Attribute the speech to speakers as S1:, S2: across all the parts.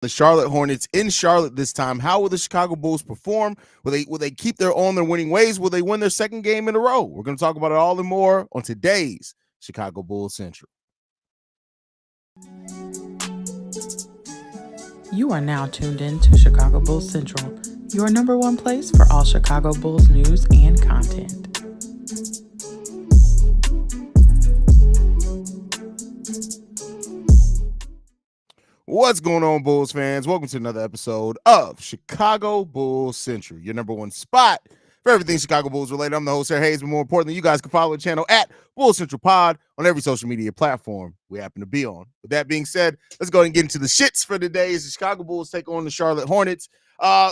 S1: the Charlotte Hornets in Charlotte this time. How will the Chicago Bulls perform? Will they keep their winning ways? Will they win their second game in a row? We're going to talk about it all and more on today's Chicago Bulls Central.
S2: You are now tuned in to Chicago Bulls Central, your number one place for all Chicago Bulls news and content.
S1: What's going on, Bulls fans? Welcome to another episode of Chicago Bulls Central, your number one spot for everything Chicago Bulls related. I'm the host, Haize, but more importantly, you guys can follow the channel at Bulls Central Pod on every social media platform we happen to be on. With that being said, let's go ahead and get into the shits for today as the Chicago Bulls take on the Charlotte Hornets.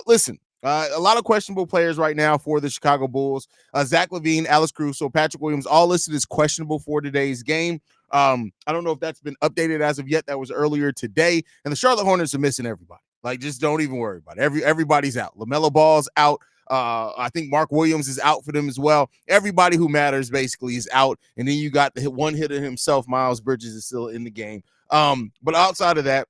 S1: Listen, a lot of questionable players right now for the Chicago Bulls. Zach LaVine, Alex Caruso, Patrick Williams, all listed as questionable for today's game. I don't know if that's been updated as of yet. That was earlier today. And the Charlotte Hornets are missing everybody. Like, just don't even worry about it. Everybody's out. LaMelo Ball's out. I think Mark Williams is out for them as well. Everybody who matters basically is out. And then you got the one hitter himself, Miles Bridges, is still in the game. But outside of that,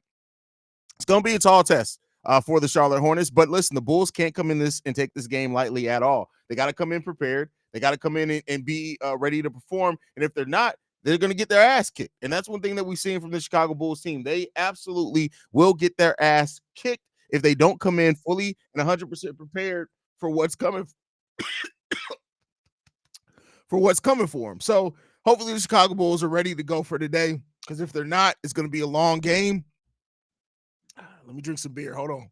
S1: it's going to be a tall test for the Charlotte Hornets. But listen, the Bulls can't come in this and take this game lightly at all. They got to come in prepared. They got to come in and be ready to perform. And if they're not, they're going to get their ass kicked. And that's one thing that we've seen from the Chicago Bulls team. They absolutely will get their ass kicked if they don't come in fully and 100% prepared for what's coming for them. So hopefully the Chicago Bulls are ready to go for today, because if they're not, it's going to be a long game. Let me drink some beer. Hold on.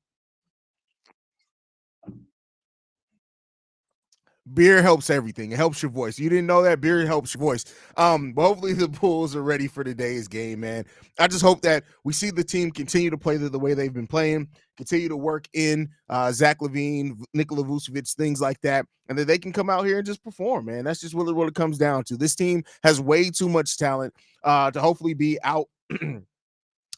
S1: Beer helps everything. It helps your voice. You didn't know that? Beer helps your voice. But hopefully the Bulls are ready for today's game, man. I just hope that we see the team continue to play the way they've been playing, continue to work in Zach LaVine, Nikola Vucevic, things like that, and that they can come out here and just perform, man. That's just really what it comes down to. This team has way too much talent to hopefully be out on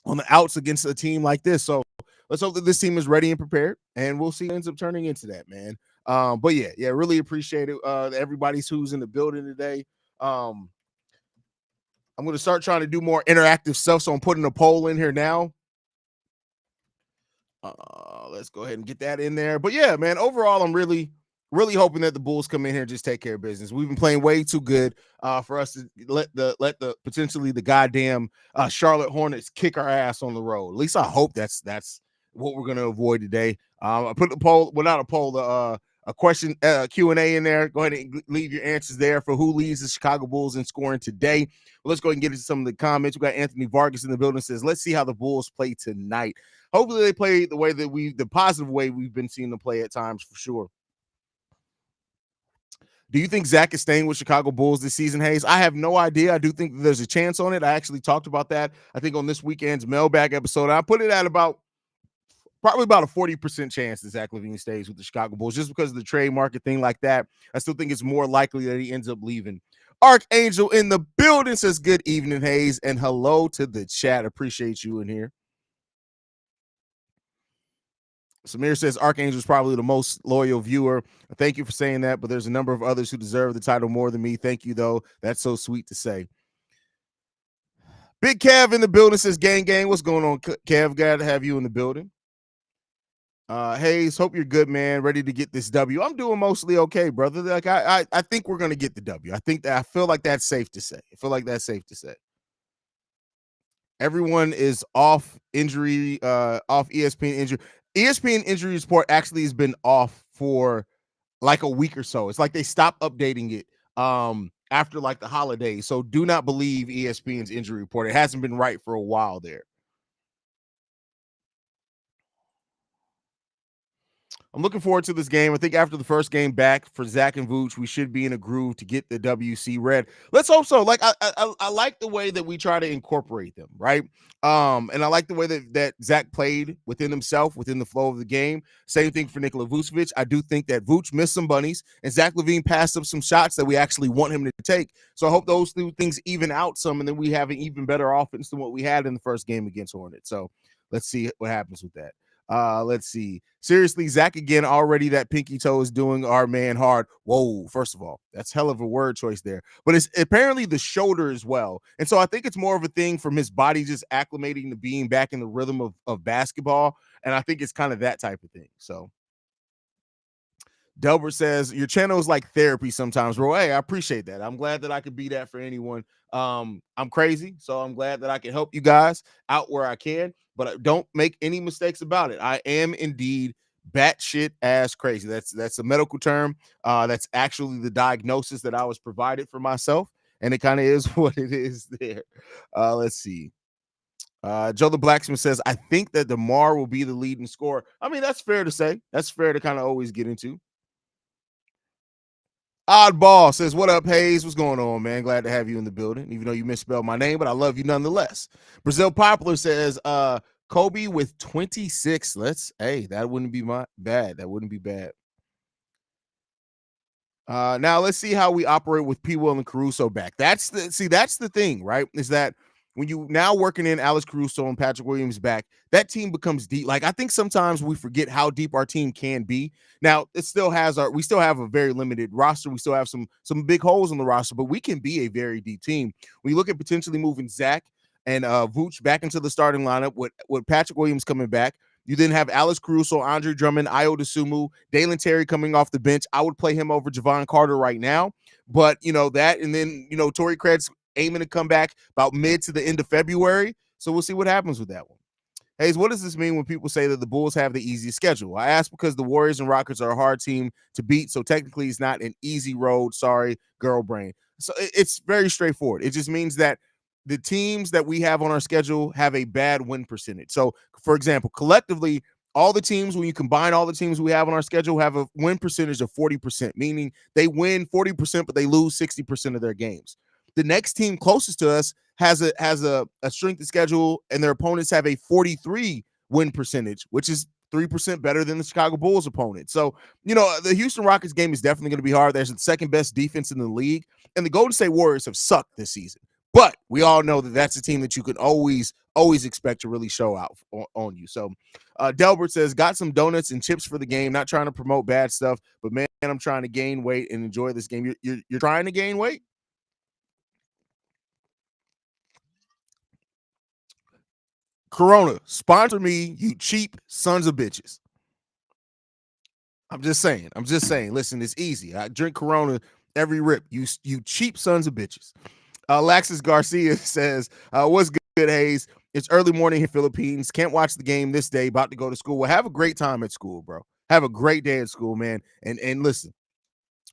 S1: the outs against a team like this. So let's hope that this team is ready and prepared, and we'll see what ends up turning into that, man. But yeah, really appreciate it. Everybody's who's in the building today. I'm going to start trying to do more interactive stuff, so I'm putting a poll in here now. Let's go ahead and get that in there. But yeah, man, overall, I'm really hoping that the Bulls come in here and just take care of business. We've been playing way too good for us to let the potentially the goddamn Charlotte Hornets kick our ass on the road. At least I hope that's what we're going to avoid today. I put the poll, well, not a poll, a question Q&A in there. Go ahead and leave your answers there for who leads the Chicago Bulls in scoring today. Well, let's go ahead and get into some of the comments. We got Anthony Vargas in the building, says, let's see how the Bulls play tonight. Hopefully they play the way that the positive way we've been seeing them play at times, for sure. Do you think Zach is staying with Chicago Bulls this season, Haize? I have no idea. I do think that there's a chance on it. I actually talked about that, I think, on this weekend's mailbag episode. I put it at probably about a 40% chance that Zach LaVine stays with the Chicago Bulls, just because of the trade market thing like that. I still think it's more likely that he ends up leaving. Archangel in the building says, good evening, Haize, and hello to the chat. Appreciate you in here. Samir says Archangel is probably the most loyal viewer. Thank you for saying that, but there's a number of others who deserve the title more than me. Thank you, though. That's so sweet to say. Big Kev in the building says, gang. What's going on, Kev? Glad to have you in the building. Haize, hope you're good, man. Ready to get this W. I'm doing mostly okay, brother. Like I think we're gonna get the W. I feel like that's safe to say. Everyone is off injury, off ESPN injury. ESPN injury report actually has been off for like a week or so. It's like they stopped updating it after like the holidays. So do not believe ESPN's injury report. It hasn't been right for a while there. I'm looking forward to this game. I think after the first game back for Zach and Vooch, we should be in a groove to get the WC red. Let's hope so. Like I like the way that we try to incorporate them, right? And I like the way that Zach played within himself, within the flow of the game. Same thing for Nikola Vucevic. I do think that Vooch missed some bunnies, and Zach LaVine passed up some shots that we actually want him to take. So I hope those two things even out some, and then we have an even better offense than what we had in the first game against Hornets. So let's see what happens with that. Let's see. Seriously, Zach again, already that pinky toe is doing our man hard. Whoa, first of all, that's hell of a word choice there. But it's apparently the shoulder as well. And so I think it's more of a thing from his body just acclimating to being back in the rhythm of basketball. And I think it's kind of that type of thing. So Delbert says your channel is like therapy sometimes, bro. Hey, I appreciate that. I'm glad that I could be that for anyone. I'm crazy, so I'm glad that I can help you guys out where I can, but don't make any mistakes about it. I am indeed batshit ass crazy. That's a medical term. That's actually the diagnosis that I was provided for myself, and it kind of is what it is there. Let's see. Joe the Blacksmith says, I think that DeMar will be the leading scorer. I mean, that's fair to say. That's fair to kind of always get into. Oddball says, what up, Haize? What's going on, man? Glad to have you in the building, even though you misspelled my name, but I love you nonetheless. Brazil Popular says, Kobe with 26. That wouldn't be bad. That wouldn't be bad. Now let's see how we operate with P. Will and Caruso back. That's the thing, right? Is that when you now working in Alex Caruso and Patrick Williams back, that team becomes deep. Like I think sometimes we forget how deep our team can be. Now we still have a very limited roster. We still have some big holes in the roster, but we can be a very deep team. When you look at potentially moving Zach and Vooch back into the starting lineup with Patrick Williams coming back. You then have Alex Caruso, Andre Drummond, Ayo Dosunmu, Dalen Terry coming off the bench. I would play him over Javon Carter right now. But, that, and then, Torrey Craig's aiming to come back about mid to the end of February. So we'll see what happens with that one. Haize, what does this mean when people say that the Bulls have the easy schedule? I ask because the Warriors and Rockets are a hard team to beat, so technically it's not an easy road. Sorry, girl brain. So it's very straightforward. It just means that the teams that we have on our schedule have a bad win percentage. So, for example, collectively, all the teams, when you combine all the teams we have on our schedule, have a win percentage of 40%, meaning they win 40%, but they lose 60% of their games. The next team closest to us has a strength of schedule, and their opponents have a 43 win percentage, which is 3% better than the Chicago Bulls opponent. So, the Houston Rockets game is definitely going to be hard. There's the second best defense in the league, and the Golden State Warriors have sucked this season. But we all know that that's a team that you can always expect to really show out on you. So Delbert says, got some donuts and chips for the game. Not trying to promote bad stuff, but man, I'm trying to gain weight and enjoy this game. You're trying to gain weight? Corona, sponsor me, you cheap sons of bitches. I'm just saying. Listen, it's easy. I drink Corona every rip. You cheap sons of bitches. Alexis Garcia says, what's good, Haize? It's early morning in Philippines. Can't watch the game this day. About to go to school. Well, have a great time at school, bro. Have a great day at school, man. And listen,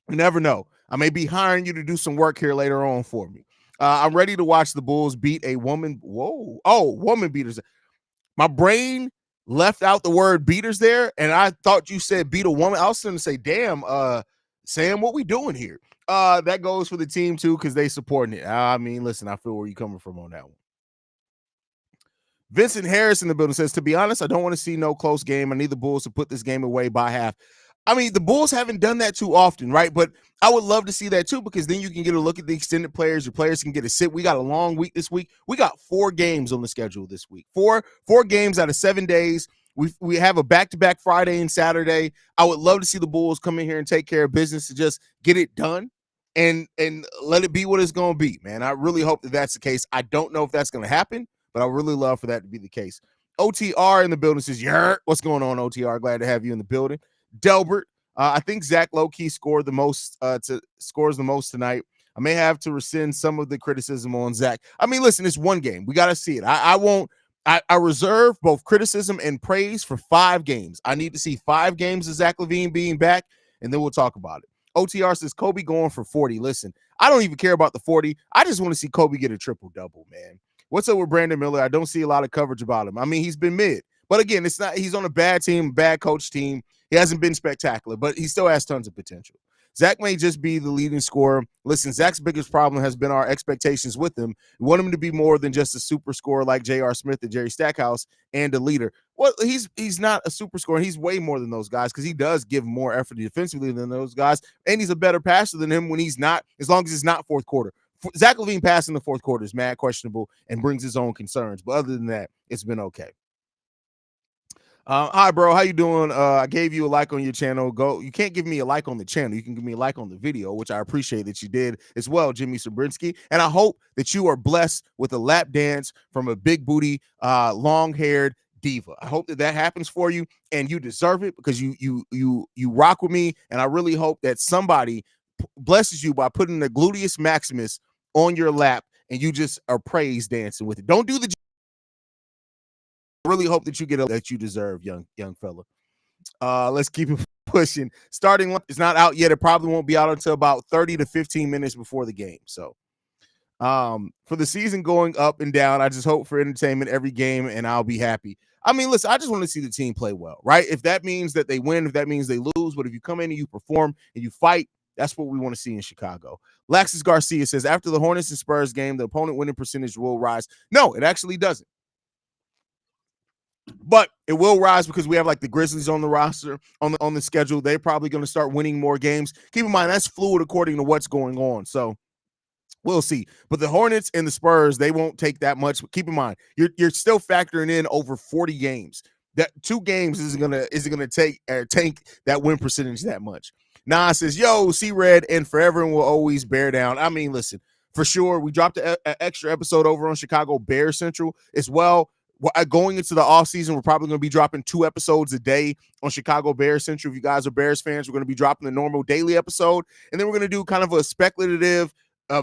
S1: you never know. I may be hiring you to do some work here later on for me. I'm ready to watch the Bulls beat a woman. Whoa. Oh, woman beaters. My brain left out the word beaters there, and I thought you said beat a woman. I was going to say, damn, Sam, what we doing here? That goes for the team too, because they supporting it. I mean, listen, I feel where you're coming from on that one. Vincent Harris in the building says, to be honest, I don't want to see no close game. I need the Bulls to put this game away by half. I mean, the Bulls haven't done that too often, right? But I would love to see that too, because then you can get a look at the extended players. Your players can get a sit. We got a long week this week. We got 4 games on the schedule this week. Four games out of 7 days. We have a back-to-back Friday and Saturday. I would love to see the Bulls come in here and take care of business to just get it done and let it be what it's going to be, man. I really hope that that's the case. I don't know if that's going to happen, but I really love for that to be the case. OTR in the building says, yeah, what's going on, OTR? Glad to have you in the building. Delbert, I think Zach Low-key scores the most tonight. I may have to rescind some of the criticism on Zach. I mean, listen, it's one game. We got to see it. I reserve both criticism and praise for 5 games. I need to see 5 games of Zach LaVine being back, and then we'll talk about it. OTR says, Kobe going for 40. Listen, I don't even care about the 40. I just want to see Kobe get a triple-double, man. What's up with Brandon Miller? I don't see a lot of coverage about him. I mean, he's been mid. But again, it's not. He's on a bad team, bad coach team. He hasn't been spectacular, but he still has tons of potential. Zach may just be the leading scorer. Listen, Zach's biggest problem has been our expectations with him. We want him to be more than just a super scorer like J.R. Smith and Jerry Stackhouse and a leader. Well, he's not a super scorer. He's way more than those guys, because he does give more effort defensively than those guys, and he's a better passer than him when he's not, as long as it's not fourth quarter. Zach LaVine passing the fourth quarter is mad questionable and brings his own concerns. But other than that, it's been okay. Hi, bro. How you doing? I gave you a like on your channel. Go. You can't give me a like on the channel. You can give me a like on the video, which I appreciate that you did as well, Jimmy Sabrinsky. And I hope that you are blessed with a lap dance from a big booty, long-haired diva. I hope that that happens for you, and you deserve it because you rock with me. And I really hope that somebody blesses you by putting the gluteus maximus on your lap, and you just are praise dancing with it. Don't do the. I really hope that you get a that you deserve, young fella. Let's keep it pushing. Starting line is not out yet. It probably won't be out until about 30 to 15 minutes before the game. So, for the season going up and down, I just hope for entertainment every game, and I'll be happy. I mean, listen, I just want to see the team play well, right? If that means that they win, if that means they lose, but if you come in and you perform and you fight, that's what we want to see in Chicago. Laxus Garcia says after the Hornets and Spurs game, the opponent winning percentage will rise. No, it actually doesn't. But it will rise because we have like the Grizzlies on the roster on the schedule. They're probably going to start winning more games. Keep in mind that's fluid according to what's going on. So we'll see. But the Hornets and the Spurs, they won't take that much. Keep in mind, you're still factoring in over 40 games. That 2 games isn't gonna take tank that win percentage that much. Nas says, "Yo, see red and forever and will always bear down." I mean, listen, for sure. We dropped an extra episode over on Chicago Bear Central as well. Going into the offseason, we're probably going to be dropping 2 episodes a day on Chicago Bears Central. If you guys are Bears fans, we're going to be dropping the normal daily episode, and then we're going to do kind of a speculative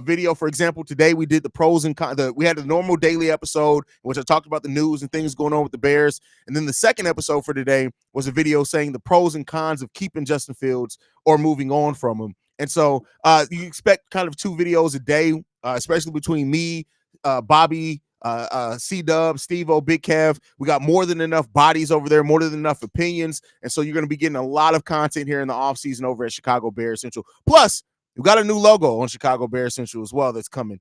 S1: video. For example, today we did the pros and cons. We had the normal daily episode, in which I talked about the news and things going on with the Bears, and then the second episode for today was a video saying the pros and cons of keeping Justin Fields or moving on from him. And so you expect kind of 2 videos a day, especially between me, Bobby, C-Dub, Steve-O, Big Kev. We got more than enough bodies over there, more than enough opinions. And so you're going to be getting a lot of content here in the offseason over at Chicago Bears Central. Plus, we've got a new logo on Chicago Bears Central as well that's coming.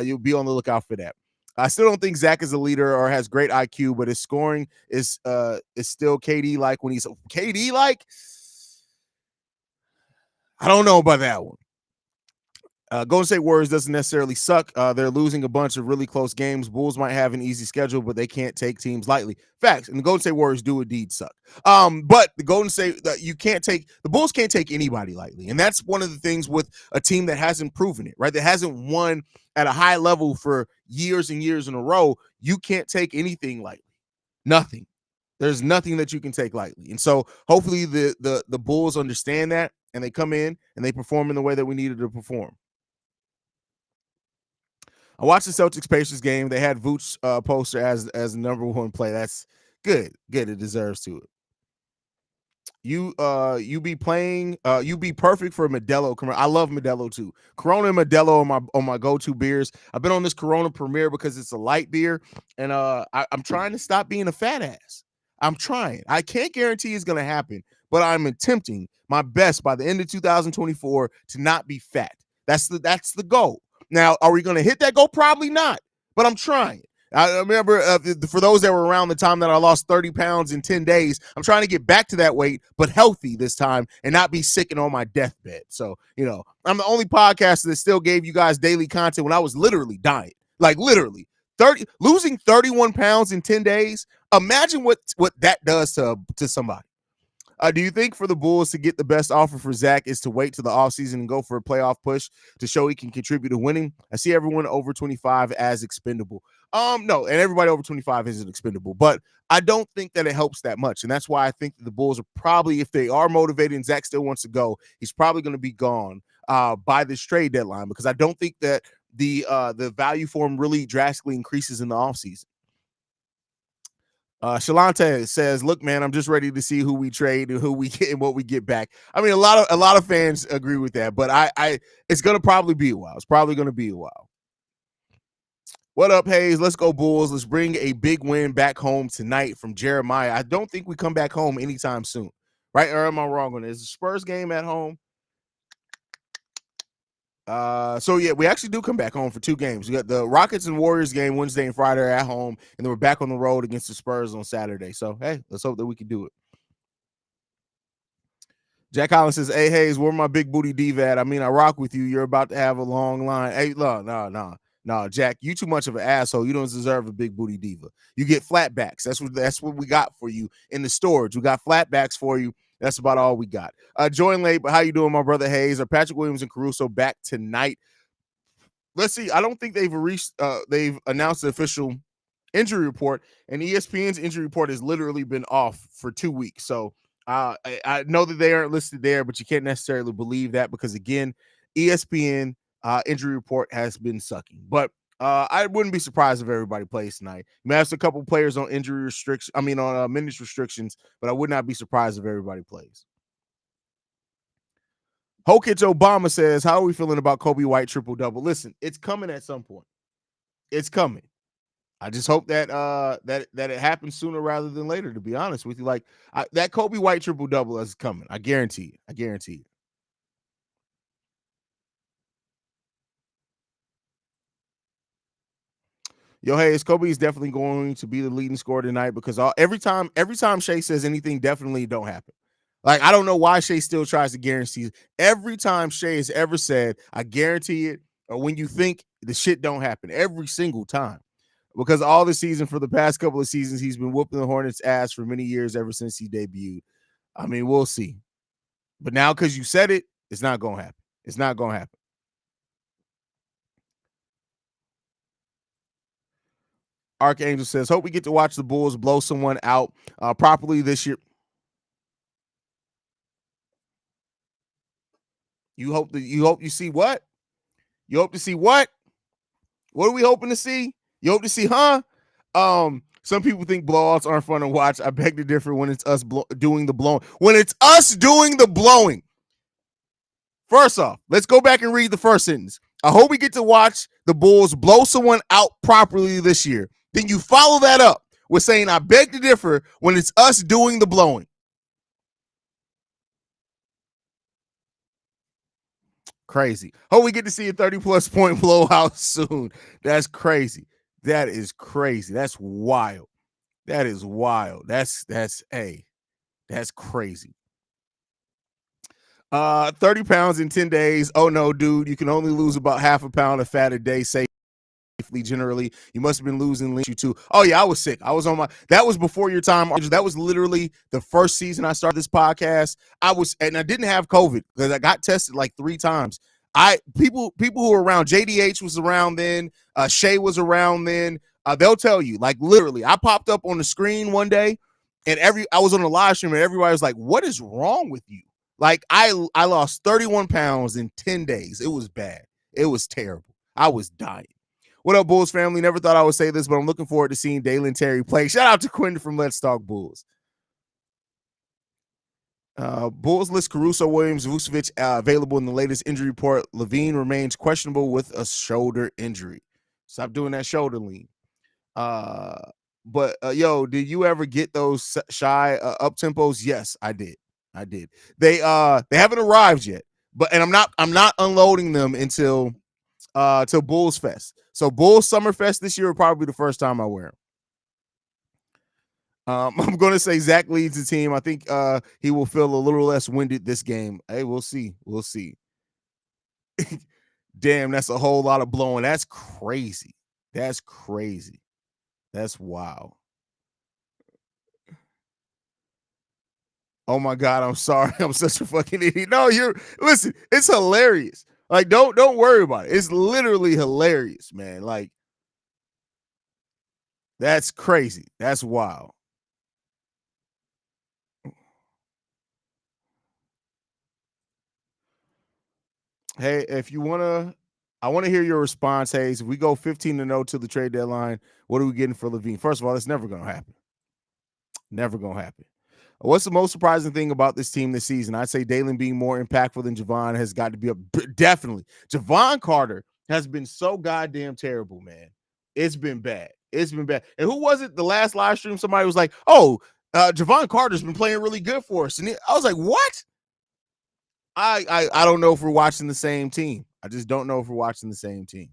S1: You'll be on the lookout for that. I still don't think Zach is a leader or has great IQ, but his scoring is still KD like when he's KD like. I don't know about that one. Golden State Warriors doesn't necessarily suck. They're losing a bunch of really close games. Bulls might have an easy schedule, but they can't take teams lightly. Facts. And the Golden State Warriors do indeed suck. But the Golden State, the Bulls can't take anybody lightly. And that's one of the things with a team that hasn't proven it, right? That hasn't won at a high level for years and years in a row. You can't take anything lightly. Nothing. There's nothing that you can take lightly. And so hopefully the Bulls understand that and they come in and they perform in the way that we needed to perform. I watched the Celtics Pacers game. They had Vooch poster as the number 1 play. That's good. Good. It deserves to it. You be playing. You be perfect for Modelo. I love Modelo too. Corona and Modelo on my go-to beers. I've been on this Corona Premier because it's a light beer, and I'm trying to stop being a fat ass. I'm trying. I can't guarantee it's gonna happen, but I'm attempting my best by the end of 2024 to not be fat. That's the goal. Now, are we going to hit that goal? Probably not, but I'm trying. I remember for those that were around the time that I lost 30 pounds in 10 days, I'm trying to get back to that weight, but healthy this time and not be sick and on my deathbed. So, I'm the only podcaster that still gave you guys daily content when I was literally dying, like literally losing 31 pounds in 10 days. Imagine what that does to somebody. Do you think for the Bulls to get the best offer for Zach is to wait to the offseason and go for a playoff push to show he can contribute to winning? I see everyone over 25 as expendable. No, and everybody over 25 isn't expendable, but I don't think that it helps that much. And that's why I think that the Bulls are probably, if they are motivated and Zach still wants to go, he's probably going to be gone by this trade deadline, because I don't think that the value for him really drastically increases in the offseason. Shalante says, "Look, man, I'm just ready to see who we trade and who we get and what we get back." I mean, a lot of fans agree with that, but I it's gonna probably be a while. It's probably gonna be a while. What up, Haize? Let's go Bulls. Let's bring a big win back home tonight from Jeremiah. I don't think we come back home anytime soon, right? Or am I wrong on this? Is the Spurs game at home? So yeah, we actually do come back home for 2 games. We got the Rockets and Warriors game Wednesday and Friday at home, and then we're back on the road against the Spurs on Saturday. So hey, let's hope that we can do it. Jack Collins says, "Hey Haize, where my big booty diva at? I mean, I rock with you. You're about to have a long line." Hey, no. No, Jack, you too much of an asshole. You don't deserve a big booty diva. You get flatbacks. That's what we got for you in the storage. We got flatbacks for you. That's about all we got. Join late, but how you doing, my brother Haize? Are Patrick Williams and Caruso back tonight? Let's see. I don't think they've announced the official injury report, and ESPN's injury report has literally been off for 2 weeks. So I know that they aren't listed there, but you can't necessarily believe that because again, ESPN injury report has been sucking. But I wouldn't be surprised if everybody plays tonight. You may have a couple players on injury restrictions. I mean, on minutes restrictions, but I would not be surprised if everybody plays. Hokich Obama says, "How are we feeling about Kobe White triple double?" Listen, it's coming at some point. It's coming. I just hope that that it happens sooner rather than later. To be honest with you, like that Kobe White triple double is coming. I guarantee it. I guarantee it. Yo, hey, Kobe is definitely going to be the leading scorer tonight because every time Shea says anything, definitely don't happen. Like I don't know why Shea still tries to guarantee. Every time Shea has ever said, "I guarantee it," or when you think the shit don't happen, every single time. Because all the season for the past couple of seasons, he's been whooping the Hornets' ass for many years ever since he debuted. I mean, we'll see. But now, because you said it, it's not going to happen. It's not going to happen. Archangel says, "Hope we get to watch the Bulls blow someone out properly this year." You hope you see what? You hope to see what? What are we hoping to see? You hope to see, huh? Some people think blowouts aren't fun to watch. I beg to differ when it's us doing the blowing. When it's us doing the blowing. First off, let's go back and read the first sentence. I hope we get to watch the Bulls blow someone out properly this year. Then you follow that up with saying, I beg to differ when it's us doing the blowing. Crazy. Hope we get to see a 30-plus point blowout soon. That's crazy. That is crazy. That's wild. That is wild. That's crazy. 30 pounds in 10 days. Oh no, dude. You can only lose about half a pound of fat a day safely. Generally, you must have been losing you too. Oh yeah, I was sick. I was on that was before your time. That was literally the first season I started this podcast. I didn't have COVID because I got tested like 3 times. People who were around, JDH was around then, Shea was around then. They'll tell you, like literally, I popped up on the screen one day and I was on a live stream and everybody was like, what is wrong with you? Like I lost 31 pounds in 10 days. It was bad. It was terrible. I was dying. What up, Bulls family? Never thought I would say this, but I'm looking forward to seeing Dalen Terry play. Shout out to Quinn from Let's Talk Bulls. Bulls list Caruso, Williams, Vucevic available in the latest injury report. Levine remains questionable with a shoulder injury. Stop doing that shoulder lean. But yo, did you ever get those shy up tempos? Yes, I did. They haven't arrived yet, and I'm not unloading them until Bulls Fest. So Bulls Summer Fest this year will probably be the first time I wear them. I'm going to say Zach leads the team. I think he will feel a little less winded this game. Hey, we'll see. We'll see. Damn, that's a whole lot of blowing. That's crazy. That's crazy. That's wild. Oh my God, I'm sorry. I'm such a fucking idiot. No, listen, it's hilarious. Like, don't worry about it. It's literally hilarious, man. Like, that's crazy. That's wild. Hey, if you I want to hear your response, Haize. If we go 15-0 to the trade deadline, what are we getting for Levine? First of all, it's never going to happen. Never going to happen. What's the most surprising thing about this team this season? I'd say Dalen being more impactful than Javon has got to be definitely. Javon Carter has been so goddamn terrible, man. It's been bad. It's been bad. And who was it? The last live stream, somebody was like, "Oh, Javon Carter's been playing really good for us," and I was like, "What?" I don't know if we're watching the same team. I just don't know if we're watching the same team.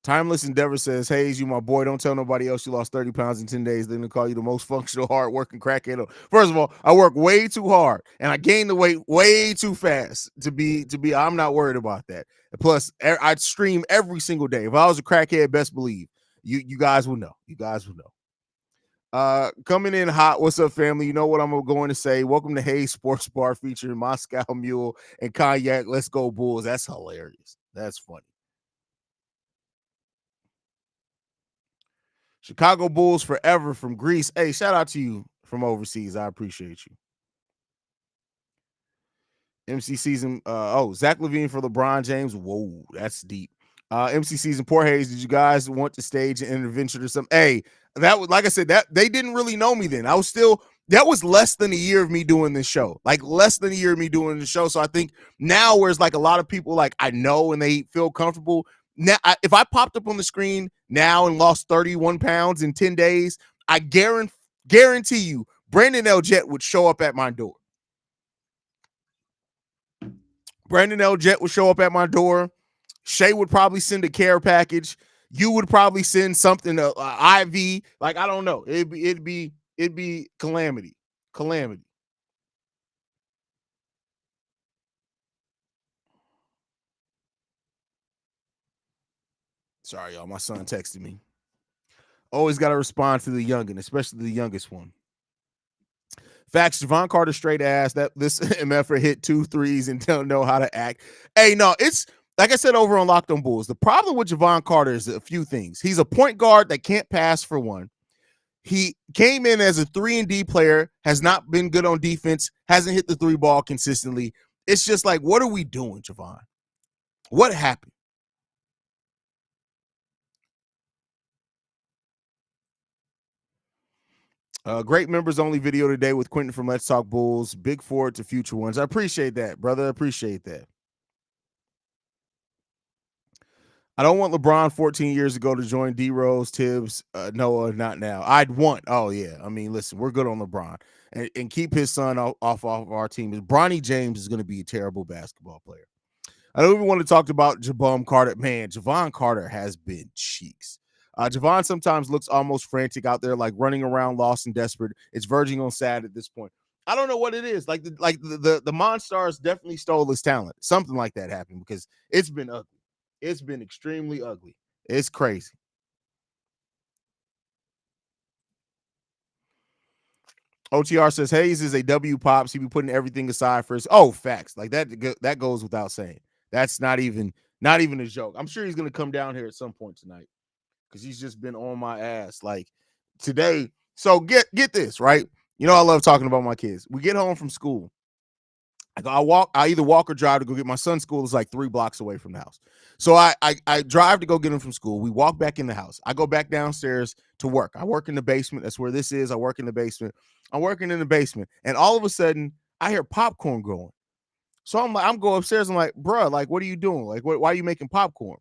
S1: Timeless Endeavor says, Haize, you my boy. Don't tell nobody else you lost 30 pounds in 10 days. They're going to call you the most functional, hard-working crackhead. First of all, I work way too hard, and I gain the weight way too fast to be. I'm not worried about that. Plus, I stream every single day. If I was a crackhead, best believe, you guys will know. You guys will know. Coming in hot. What's up, family? You know what I'm going to say. Welcome to Haize Sports Bar featuring Moscow Mule and Cognac. Let's go Bulls. That's hilarious. That's funny. Chicago Bulls forever from Greece. Hey, shout out to you from overseas. I appreciate you. MC season. Zach LaVine for LeBron James. Whoa, that's deep. MC season. Poor Haize. Did you guys want to stage an intervention or something? Hey, that was, like I said, that they didn't really know me then. That was less than a year of me doing this show. Like less than a year of me doing the show. So I think now, whereas like a lot of people like I know and they feel comfortable. Now, if I popped up on the screen now and lost 31 pounds in 10 days, I guarantee you Brandon L. Jet would show up at my door. Brandon L. Jet would show up at my door. Shay would probably send a care package. You would probably send something, IV. Like, I don't know. It'd be calamity. Calamity. Sorry, y'all. My son texted me. Always got to respond to the youngin', especially the youngest one. Facts, Javon Carter straight ass that this MFer hit 2 threes and don't know how to act. Hey, no, it's like I said over on Locked On Bulls. The problem with Javon Carter is a few things. He's a point guard that can't pass for one. He came in as a 3-and-D player, has not been good on defense, hasn't hit the 3 ball consistently. It's just like, what are we doing, Javon? What happened? Great members only video today with Quentin from Let's Talk Bulls. Big forward to future ones. I appreciate that, brother. I appreciate that. I don't want LeBron 14 years ago to join D Rose, Tibbs, Noah, not now. I'd want, oh yeah. I mean, listen, we're good on LeBron and keep his son off our team. Bronny James is going to be a terrible basketball player. I don't even want to talk about Javon Carter. Man, Javon Carter has been cheeks. Javon sometimes looks almost frantic out there, like running around lost and desperate. It's verging on sad at this point. I don't know what it is. Like the Monstars definitely stole his talent. Something like that happened because it's been ugly. It's been extremely ugly. It's crazy. OTR says Haize is a W pops. He be putting everything aside for his. Oh, facts. Like that goes without saying. That's not even a joke. I'm sure he's gonna come down here at some point tonight because he's just been on my ass like today. So get this right. You know I love talking about my kids. We get home from school. I either walk or drive to go get my son's school is like 3 blocks away from the house. So I drive to go get him from school. We walk back in the house. I go back downstairs to work. I work in the basement. That's where this is. I work in the basement. I'm working in the basement. And all of a sudden, I hear popcorn going. So I'm going upstairs. I'm like, bro, like, what are you doing? Like, why are you making popcorn?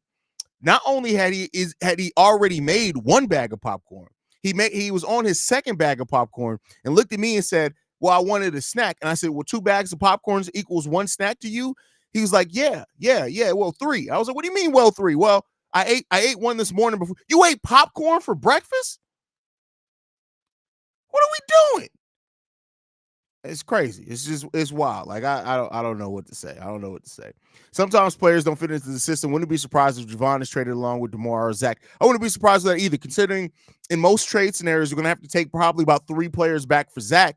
S1: Not only had he already made 1 bag of popcorn, he was on his 2nd bag of popcorn and looked at me and said, well, I wanted a snack. And I said, well, 2 bags of popcorns equals 1 snack to you? He was like, yeah. Well, 3. I was like, what do you mean, well, 3? Well, I ate 1 this morning before. You ate popcorn for breakfast? What are we doing? It's crazy. It's wild. Like I don't know what to say. I don't know what to say. Sometimes players don't fit into the system. Wouldn't be surprised if Javon is traded along with DeMar or Zach. I wouldn't be surprised with that either, considering in most trade scenarios, we're gonna have to take probably about 3 players back for Zach,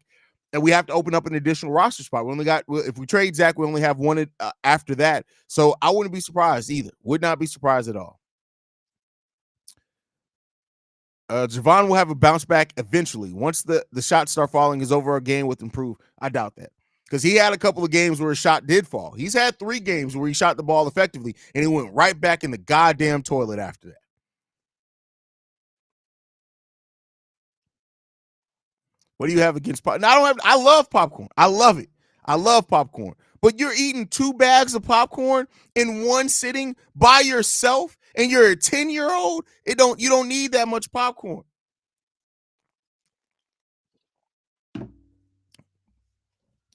S1: and we have to open up an additional roster spot. If we trade Zach, we only have 1 after that. So I wouldn't be surprised either. Would not be surprised at all. Javon will have a bounce back eventually. Once the shots start falling, his overall game will improve. I doubt that. Because he had a couple of games where his shot did fall. He's had 3 games where he shot the ball effectively, and he went right back in the goddamn toilet after that. What do you have against popcorn? I love popcorn. I love it. I love popcorn. But you're eating 2 bags of popcorn in one sitting by yourself, and you're a 10-year-old. You don't need that much popcorn.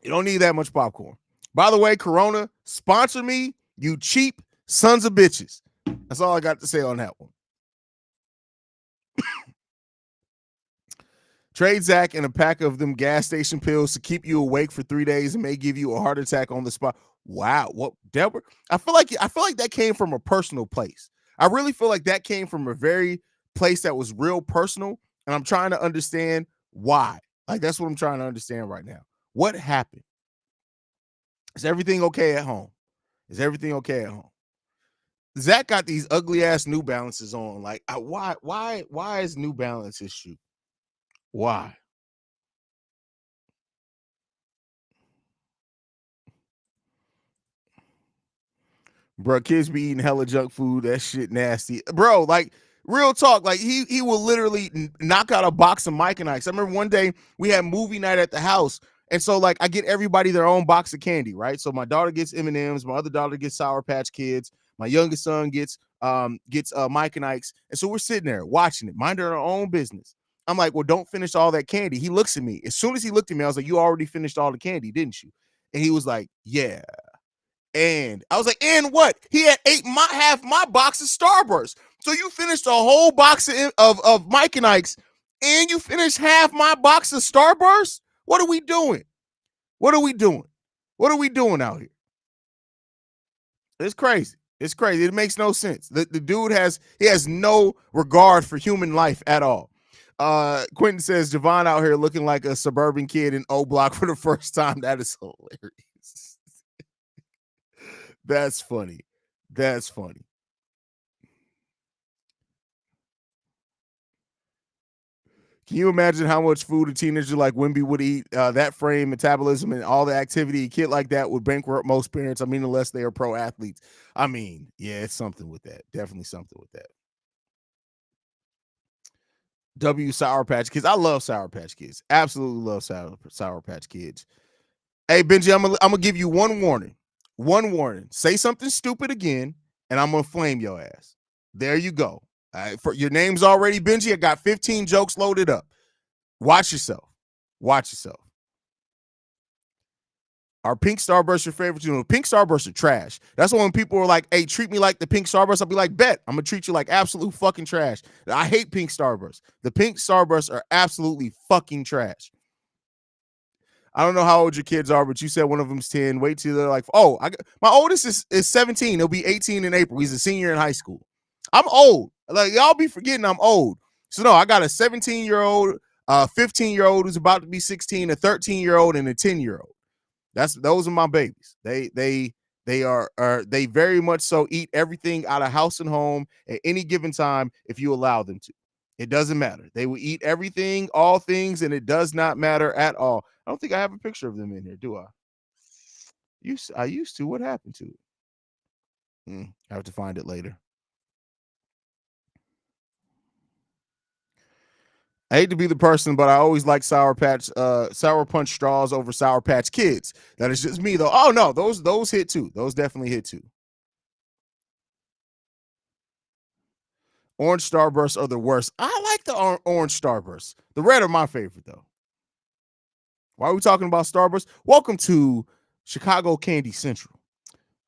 S1: You don't need that much popcorn. By the way, Corona, sponsor me, you cheap sons of bitches. That's all I got to say on that one. Trade Zach and a pack of them gas station pills to keep you awake for 3 days and may give you a heart attack on the spot. Wow, what Deborah? I feel like that came from a personal place. I really feel like that came from a very place that was real personal, and I'm trying to understand why. Like that's what I'm trying to understand right now. What happened? Is everything okay at home? Is everything okay at home? Zach got these ugly ass New Balances on. Like, why is New Balance his shoe? Why? Bro, kids be eating hella junk food. That shit nasty. Bro, like real talk. Like he will literally knock out a box of Mike and Ike's. I remember one day we had movie night at the house. And so like I get everybody their own box of candy, right? So my daughter gets M&Ms, my other daughter gets Sour Patch Kids, my youngest son gets Mike and Ike's. And so we're sitting there watching it, minding our own business. I'm like, well, don't finish all that candy. He looks at me. As soon as he looked at me, I was like, you already finished all the candy, didn't you? And he was like, yeah. And I was like, and what? He had ate half my box of Starburst. So you finished a whole box of Mike and Ike's, and you finished half my box of Starburst? What are we doing? What are we doing? What are we doing out here? It's crazy. It's crazy. It makes no sense. The dude has no regard for human life at all. Quentin says Javon out here looking like a suburban kid in O Block for the first time. That is hilarious. That's funny. That's funny. Can you imagine how much food a teenager like Wimby would eat? That frame, metabolism, and all the activity, a kid like that would bankrupt most parents. I mean, unless they are pro athletes. I mean, yeah, it's something with that. Definitely something with that. W Sour Patch Kids. I love Sour Patch Kids. Absolutely love Sour Patch Kids. Hey, Benji, I'm gonna give you one warning. One warning. Say something stupid again, and I'm gonna flame your ass. There you go. All right, for your name's already Benji. I got 15 jokes loaded up. Watch yourself. Watch yourself. Are pink Starbursts your favorite? You know, pink Starbursts are trash. That's why when people are like, hey, treat me like the pink Starburst, I'll be like, bet. I'm going to treat you like absolute fucking trash. I hate pink Starbursts. The pink Starbursts are absolutely fucking trash. I don't know how old your kids are, but you said one of them's 10. Wait till they're like, oh, my oldest is 17. He'll be 18 in April. He's a senior in high school. I'm old. Like, y'all be forgetting I'm old. So, no, I got a 17-year-old, 15-year-old who's about to be 16, a 13-year-old, and a 10-year-old. Those are my babies. They very much so eat everything out of house and home at any given time if you allow them to. It doesn't matter. They will eat everything, all things, and it does not matter at all. I don't think I have a picture of them in here, do I? I used to. What happened to it? I have to find it later. I hate to be the person, but I always like Sour Punch straws over Sour Patch Kids. That is just me, though. Oh no, those hit too. Those definitely hit too. Orange Starbursts are the worst. I like the orange Starbursts. The red are my favorite though. Why are we talking about Starbursts? Welcome to Chicago Candy Central.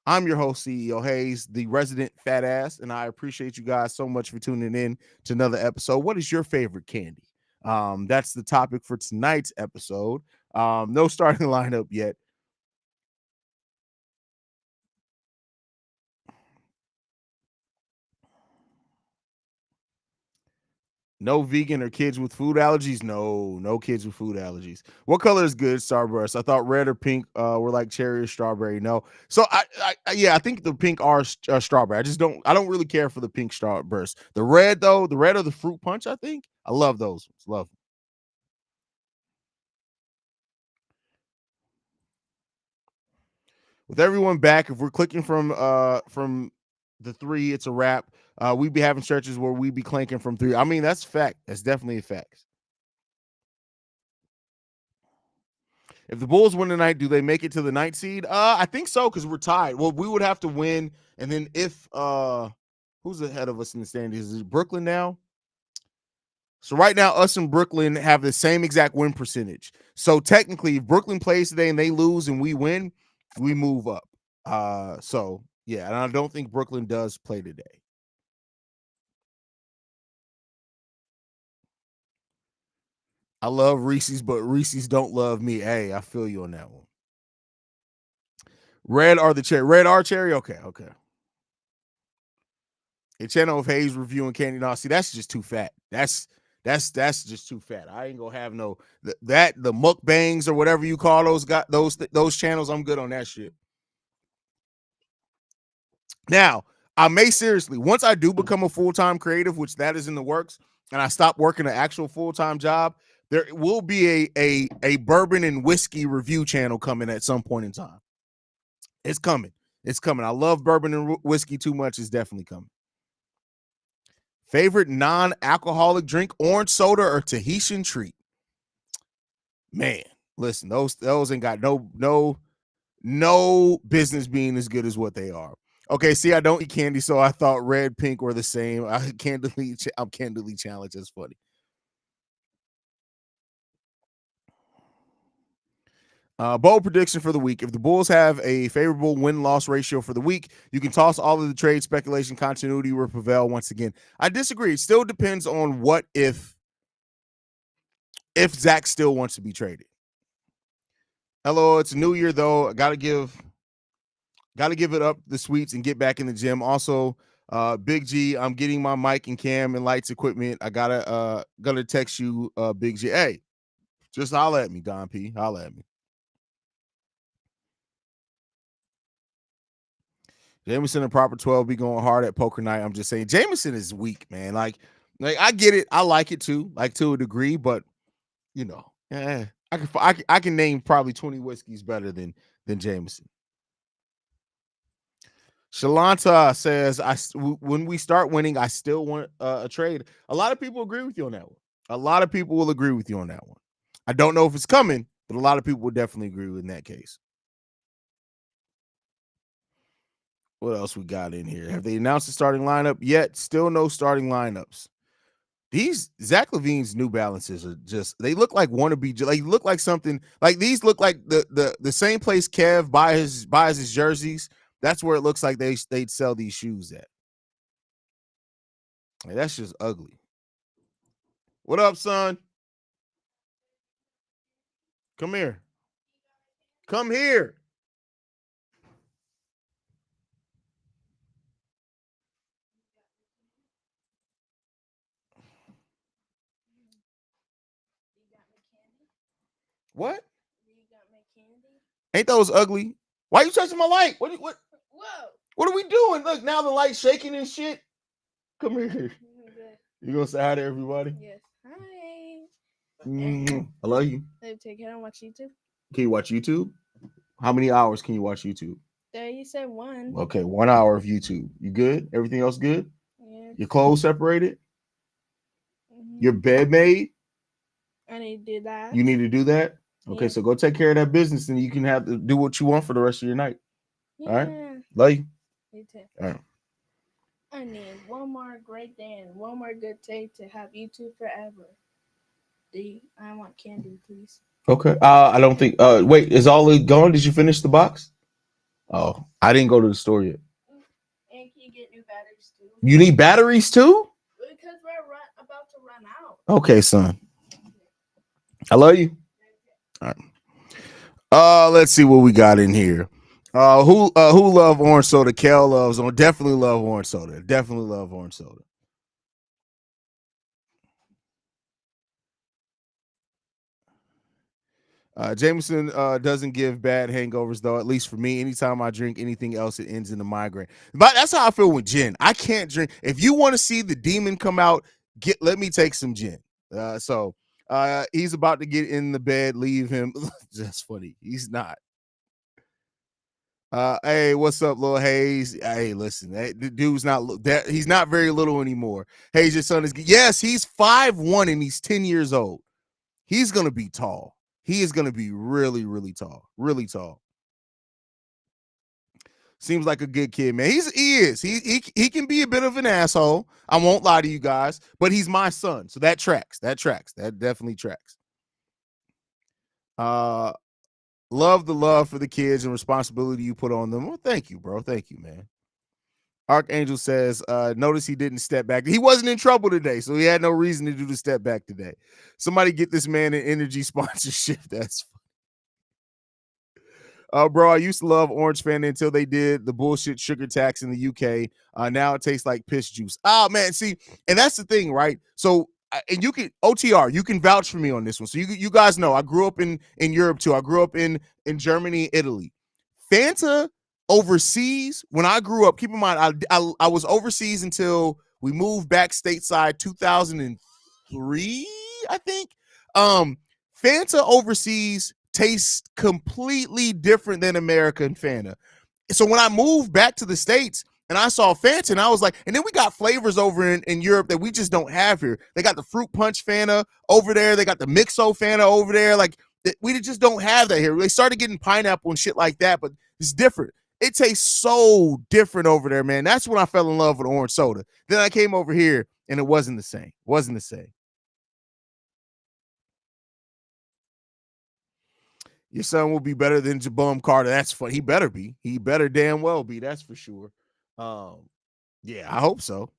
S1: I'm your host, CEO Haize, the resident fat ass, and I appreciate you guys so much for tuning in to another episode. What is your favorite candy? That's the topic for tonight's episode. No starting lineup yet. No vegan or kids with food allergies? No kids with food allergies. What color is good, Starburst? I thought red or pink were like cherry or strawberry. No. So I think the pink are strawberry. I don't really care for the pink Starburst. The red though, the red or the fruit punch, I think. I love those. Love them. With everyone back, if we're clicking from the 3, it's a wrap. We be having stretches where we be clanking from 3. I mean, that's fact. That's definitely a fact. If the Bulls win tonight, do they make it to the 9th seed? I think so because we're tied. Well, we would have to win, and then if who's ahead of us in the standings? Is it Brooklyn now? So right now, us and Brooklyn have the same exact win percentage. So technically, if Brooklyn plays today and they lose and we win, we move up. So yeah, and I don't think Brooklyn does play today. I love Reese's, but Reese's don't love me. Hey, I feel you on that one. Red are the cherry. Red are cherry? Okay. A channel of Haize reviewing candy. No, see, that's just too fat. That's just too fat. I ain't gonna have no the mukbangs or whatever you call those got those channels. I'm good on that shit. Now, I may seriously, once I do become a full-time creative, which that is in the works, and I stop working an actual full-time job, there will be a bourbon and whiskey review channel coming at some point in time. It's coming. It's coming. I love bourbon and whiskey too much. It's definitely coming. Favorite non-alcoholic drink: orange soda or Tahitian treat? Man, listen, those ain't got no business being as good as what they are. Okay, see, I don't eat candy, so I thought red, pink were the same. I'm candidly challenged. That's funny. Bold prediction for the week. If the Bulls have a favorable win-loss ratio for the week, you can toss all of the trade speculation continuity will prevail once again. I disagree. It still depends on what if Zach still wants to be traded. Hello, it's a new year though. I gotta give it up the sweets and get back in the gym. Also, Big G, I'm getting my mic and cam and lights equipment. I gonna text you, Big G. Hey, just holla at me, Don P. Holla at me. Jameson and Proper 12 be going hard at poker night. I'm just saying, Jameson is weak, man. Like I get it. I like it too, like to a degree, but you know, I can name probably 20 whiskeys better than Jameson. Shalanta says, when we start winning, I still want a trade. A lot of people agree with you on that one. A lot of people will agree with you on that one. I don't know if it's coming, but a lot of people will definitely agree with in that case. What else we got in here? Have they announced the starting lineup yet? Still no starting lineups. These Zach LaVine's New Balances are they look like wannabe, like look like something like these look like the same place Kev buys his jerseys. That's where it looks like they'd sell these shoes at. Like, that's just ugly. What up, son? Come here. Come here. What? Ain't those ugly? Why you touching my light? What? Whoa. What are we doing? Look, now the light's shaking and shit. Come here. You gonna say hi to everybody?
S3: Yes. Hi.
S1: I love you.
S3: Can I watch YouTube?
S1: Can you watch YouTube? How many hours can you watch YouTube?
S3: There you said 1.
S1: Okay, 1 hour of YouTube. You good? Everything else good?
S3: Yeah.
S1: Your clothes separated? Your bed made?
S3: I need to do that.
S1: You need to do that? Okay,
S3: Yeah.
S1: so go take care of that business and you can have to do what you want for the rest of your night.
S3: Yeah.
S1: All right? Love you.
S3: Me too.
S1: All right.
S3: I need one more great day and one more good day to have YouTube forever. I want candy, please.
S1: Okay. I don't think wait, is all it gone? Did you finish the box? Oh, I didn't go to the store yet.
S3: And can you get new batteries too?
S1: You need batteries too?
S3: Because we're about to run out.
S1: Okay, son. I love you. All right. Let's see what we got in here. Who love orange soda? Kel loves on. Definitely love orange soda. Definitely love orange soda. Jameson doesn't give bad hangovers though. At least for me, anytime I drink anything else, it ends in a migraine. But that's how I feel with gin. I can't drink. If you want to see the demon come out, let me take some gin. So he's about to get in the bed. Leave him. That's funny. He's not. Hey, what's up, little Haize? Hey, listen, the dude's not that he's not very little anymore. Haize, your son is yes, he's 5'1" and he's 10 years old. He's gonna be tall. He is gonna be really, really tall, really tall. Seems like a good kid, man. He can be a bit of an asshole. I won't lie to you guys, but he's my son, so that tracks. That definitely tracks. Love the love for the kids and responsibility you put on them. Well, thank you, bro. Thank you, man. Archangel says, notice he didn't step back. He wasn't in trouble today, so he had no reason to do the step back today. Somebody get this man an energy sponsorship. That's bro, I used to love Orange Fanta until they did the bullshit sugar tax in the UK. Now it tastes like piss juice. Oh man, see, and that's the thing, right? So, and you can OTR, you can vouch for me on this one. So you guys know I grew up in Europe too. I grew up in Germany, Italy. Fanta overseas when I grew up. Keep in mind, I was overseas until we moved back stateside 2003, I think. Fanta overseas tastes completely different than American Fanta. So when I moved back to the States and I saw Fanta, and I was like, and then we got flavors over in Europe that we just don't have here. They got the fruit punch Fanta over there. They got the Mixo Fanta over there. Like, we just don't have that here. They started getting pineapple and shit like that, but it's different. It tastes so different over there, man. That's when I fell in love with orange soda. Then I came over here and it wasn't the same. Wasn't the same. Your son will be better than Jabum Carter. That's funny. He better be. He better damn well be. That's for sure. Yeah, I hope so.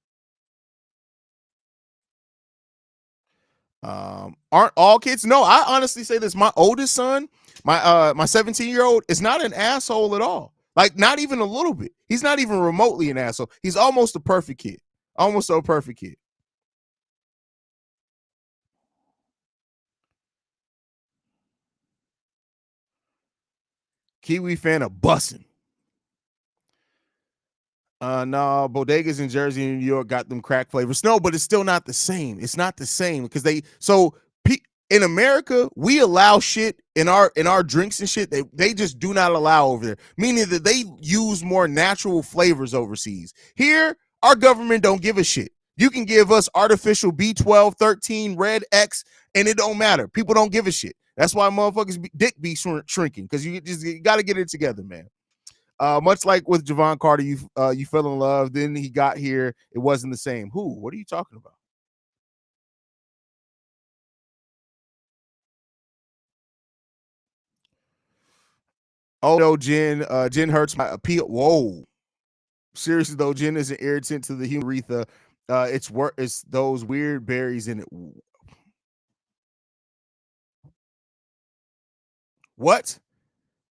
S1: Aren't all kids? No, I honestly say this. My oldest son, my 17-year-old, is not an asshole at all. Like, not even a little bit. He's not even remotely an asshole. He's almost a perfect kid. Almost a perfect kid. Kiwi fan of bussing. No, bodegas in Jersey and New York got them crack flavors. No, but it's still not the same. It's not the same because in America, we allow shit in our drinks and shit they just do not allow over there. Meaning that they use more natural flavors overseas. Here, our government don't give a shit. You can give us artificial B12, 13, red X, and it don't matter. People don't give a shit. That's why motherfuckers dick be shrinking because you got to get it together, man. Much like with Javon Carter, you fell in love. Then he got here. It wasn't the same. Who? What are you talking about? Oh no, Jen. Jen hurts my appeal. Whoa. Seriously though, Jen is an irritant to the human urethra. It's those weird berries in it. What?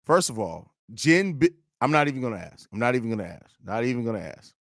S1: First of all, Jen. I'm not even gonna ask. I'm not even gonna ask. Not even gonna ask.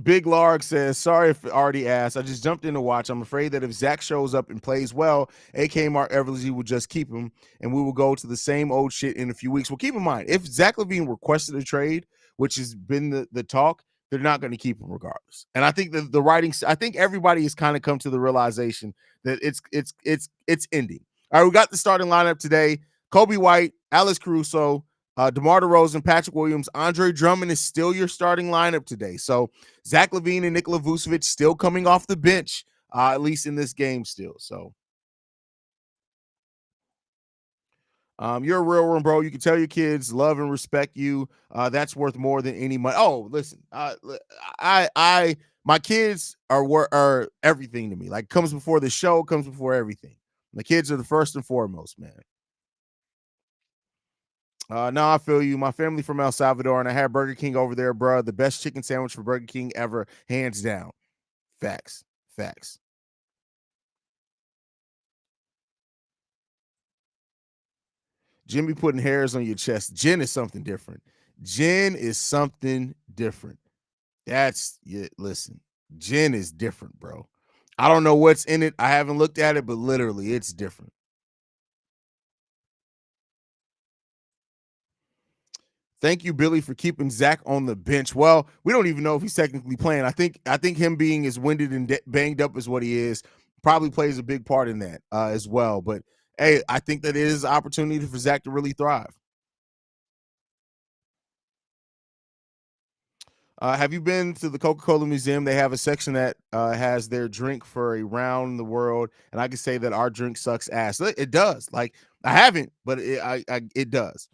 S1: Big Larg says, sorry if already asked. I just jumped in to watch. I'm afraid that if Zach shows up and plays well, AK Mark Eversley will just keep him and we will go to the same old shit in a few weeks. Well, keep in mind, if Zach LaVine requested a trade, which has been the talk, they're not going to keep him regardless. And I think that I think everybody has kind of come to the realization that it's ending. All right, we got the starting lineup today. Kobe White, Alex Caruso, DeMar DeRozan, Patrick Williams, Andre Drummond is still your starting lineup today. So Zach LaVine and Nikola Vucevic still coming off the bench, at least in this game still. So you're a real one, bro. You can tell your kids love and respect you. That's worth more than any money. Oh, listen, my kids are everything to me. Like, comes before the show, comes before everything. My kids are the first and foremost, man. No, I feel you. My family from El Salvador, and I had Burger King over there, bro. The best chicken sandwich for Burger King ever, hands down. Facts. Facts. Jimmy putting hairs on your chest. Jen is something different. Jen is something different. That's yeah, listen. Jen is different, bro. I don't know what's in it. I haven't looked at it, but literally, it's different. Thank you, Billy, for keeping Zach on the bench. Well, we don't even know if he's technically playing. I think him being as winded and banged up as what he is probably plays a big part in that as well. But hey, I think that it is an opportunity for Zach to really thrive. Have you been to the Coca-Cola Museum? They have a section that has their drink for around the world, and I can say that our drink sucks ass. It does. Like, I haven't, but it does.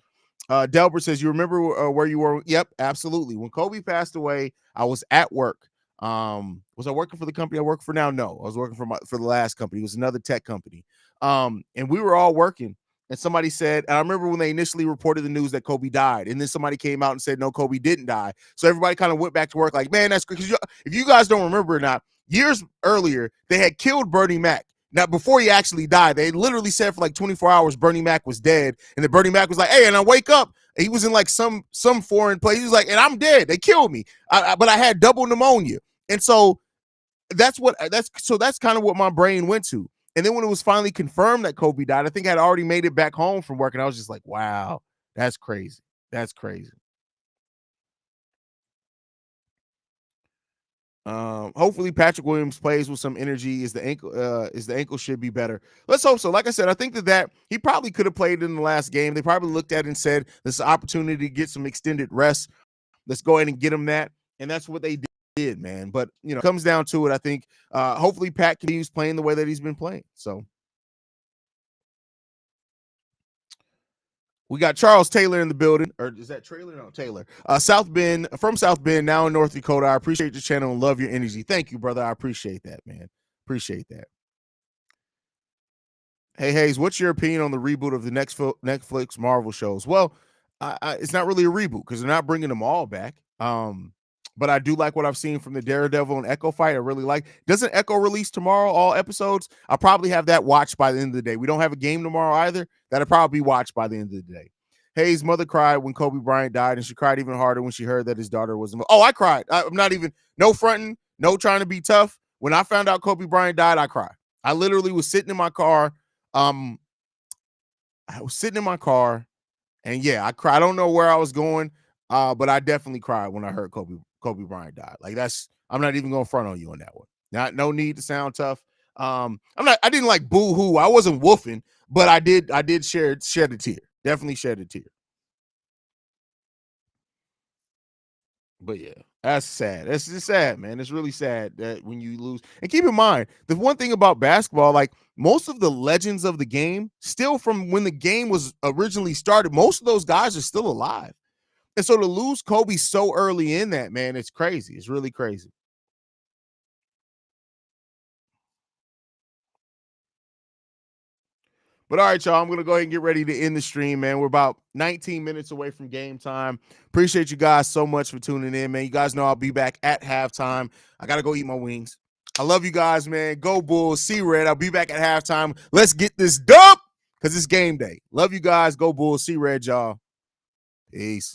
S1: Delbert says, you remember where you were? Yep, absolutely. When Kobe passed away, I was at work. Was I working for the company I work for now? No, I was working for the last company. It was another tech company. And we were all working. and somebody said, and I remember when they initially reported the news that Kobe died, and then somebody came out and said, no, Kobe didn't die. So everybody kind of went back to work like, man, that's because if you guys don't remember or not, years earlier, they had killed Bernie Mac. Now, before he actually died, they literally said for like 24 hours, Bernie Mac was dead. And then Bernie Mac was like, hey, and I wake up. He was in like some foreign place. He was like, and I'm dead. They killed me. But I had double pneumonia. And so that's kind of what my brain went to. And then when it was finally confirmed that Kobe died, I think I had already made it back home from work. And I was just like, wow, that's crazy. That's crazy. Hopefully Patrick Williams plays with some energy. Is the ankle should be better. Let's hope so. Like I said, I think that he probably could have played in the last game. They probably looked at it and said, this is an opportunity to get some extended rest. Let's go ahead and get him that. And that's what they did, man. But, it comes down to it. I think hopefully Pat continues playing the way that he's been playing. So we got Charles Taylor in the building, or is that Trailer? No, Taylor. South Bend, from South Bend, now in North Dakota. I appreciate your channel and love your energy. Thank you, brother. I appreciate that, man. Appreciate that. Hey, Haize, what's your opinion on the reboot of the Netflix Marvel shows? Well, it's not really a reboot because they're not bringing them all back. But I do like what I've seen from the Daredevil and Echo fight. I really like. Doesn't Echo release tomorrow, all episodes? I'll probably have that watched by the end of the day. We don't have a game tomorrow either. That'll probably be watched by the end of the day. Haize mother cried when Kobe Bryant died, and she cried even harder when she heard that his daughter was involved. Oh, I cried. I'm not even, no fronting, no trying to be tough. When I found out Kobe Bryant died, I cried. I literally was sitting in my car. I was sitting in my car, and yeah, I cried. I don't know where I was going, but I definitely cried when I heard Kobe Bryant died. Like I'm not even going to front on you on that one. No need to sound tough. I didn't like boo hoo. I wasn't woofing, but I did shed a tear. Definitely shed a tear. But yeah, that's sad. That's just sad, man. It's really sad that when you lose. And keep in mind, the one thing about basketball, like most of the legends of the game, still from when the game was originally started, most of those guys are still alive. And so to lose Kobe so early in that, man, it's crazy. It's really crazy. But all right, y'all, I'm going to go ahead and get ready to end the stream, man. We're about 19 minutes away from game time. Appreciate you guys so much for tuning in, man. You guys know I'll be back at halftime. I got to go eat my wings. I love you guys, man. Go Bulls. See Red. I'll be back at halftime. Let's get this dub because it's game day. Love you guys. Go Bulls. See Red, y'all. Peace.